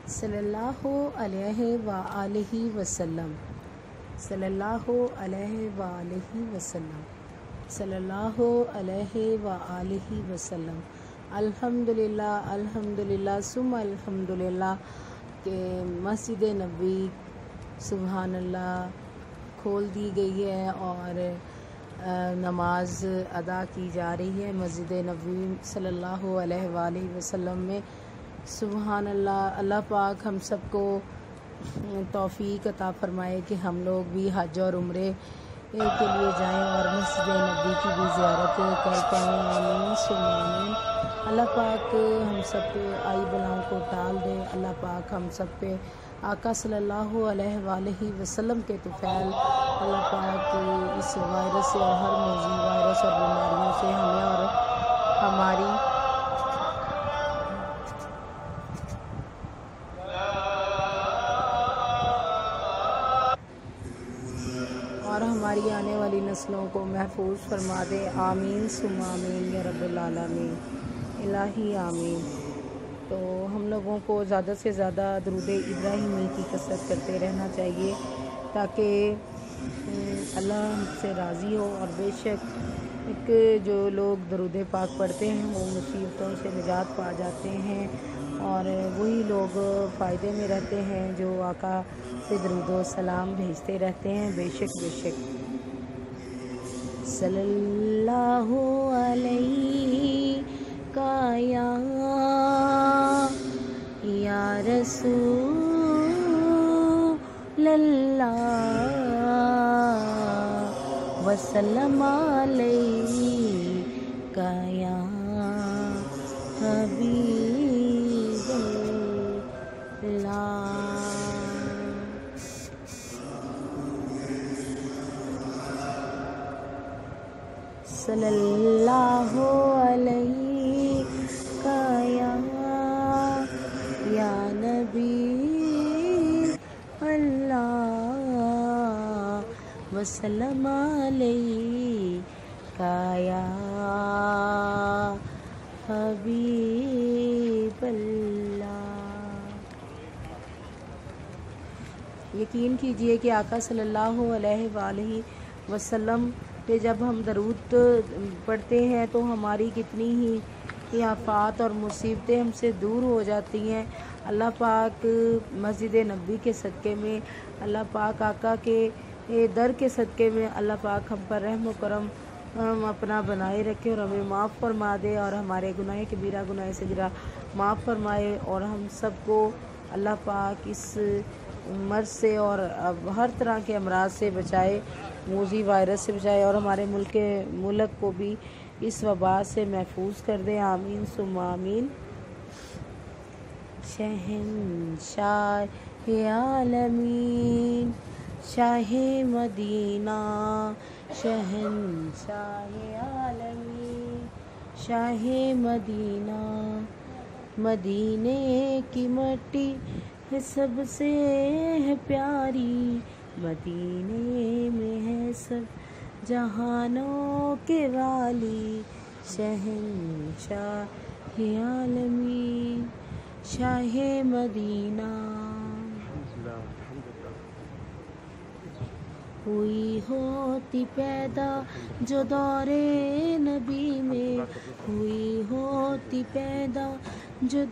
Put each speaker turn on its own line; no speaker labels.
सल्लल्लाहु अलैहि व आलिहि वसल्लम, सल्लल्लाहु अलैहि व आलिहि वसल्लम, सल्लल्लाहु अलैहि व आलिहि वसल्लम। अल्हम्दुलिल्लाह अल्हम्दुलिल्लाह सुम्मा अल्हम्दुलिल्लाह के मस्जिद नबी सुबहान अल्लाह खोल दी गई है और नमाज अदा की जा रही है मस्जिद नबी सल्लल्लाहु अलैहि वसल्लम में। सुबहान अल्लाह। अल्लाह पाक हम सबको तौफीक अता फरमाए कि हम लोग भी हज और उम्रे के लिए जाएं और मस्जिद नबी की भी ज़ियारत कर पाएँ। आमीन सुम्मा आमीन। अल्लाह पाक हम सब पे आई बलाओं को टाल दे। अल्लाह पाक हम सब पे आका सल्लल्लाहु अलैहि वसल्लम के तुफ़ैल अल्लाह पाक इस वायरस से और हर मौजी वायरस और बीमारियों से हमें और हमारी आने वाली नस्लों को महफूज फरमा दे। आमीन सुम्मा आमीन या रब्बिल आलमीन इलाही आमीन। तो हम लोगों को ज़्यादा से ज़्यादा दरूद इब्राहिमी की कसरत करते रहना चाहिए ताकि अल्लाह हमसे राज़ी हो। और बेशक जो लोग दरूद पाक पढ़ते हैं वो मुसीबतों से निजात पा जाते हैं और वही लोग फ़ायदे में रहते हैं जो आका से दरूद व सलाम भेजते रहते हैं। बेशक बेशक सल्लल्लाहु अलैहि का या रसूल अल्लाह वसल्लम अलैहि का या हबीब अल्लाह। सल्लल्लाहु अलैहि का या नबी अल्लाह वसल्लम अलैहि का या हबीब अल्लाह। यकीन कीजिए कि आका सल्लल्लाहु अलैहि वसल्लम पे जब हम दरूद पढ़ते हैं तो हमारी कितनी ही आफात और मुसीबतें हमसे दूर हो जाती हैं। अल्लाह पाक मस्जिद नबी के सदक़े में, अल्लाह पाक आका के दर के सदक़े में अल्लाह पाक हम पर रहम करम अपना बनाए रखे और हमें माफ़ फरमा दे और हमारे गुनाह कबीरा गुनाह सगीरा माफ़ फरमाए और हम सबको अल्लाह पाक इस मर्ज़ से और हर तरह के अमराज से बचाए, मूजी वायरस से बचाए और हमारे मुल्क को भी इस वबा से महफूज कर दे। आमीन सुम्मा आमीन। शहंशाह आलमीन शाह मदीना, शहंशाह आलमीन शाह मदीना। मदीने की मट्टी है सबसे है प्यारी, मदीने में है सब जहानों के वाली। शहंशाह आलमीन शाह मदीना। हुई होती पैदा जो दौरे नबी में, हुई होती पैदा जो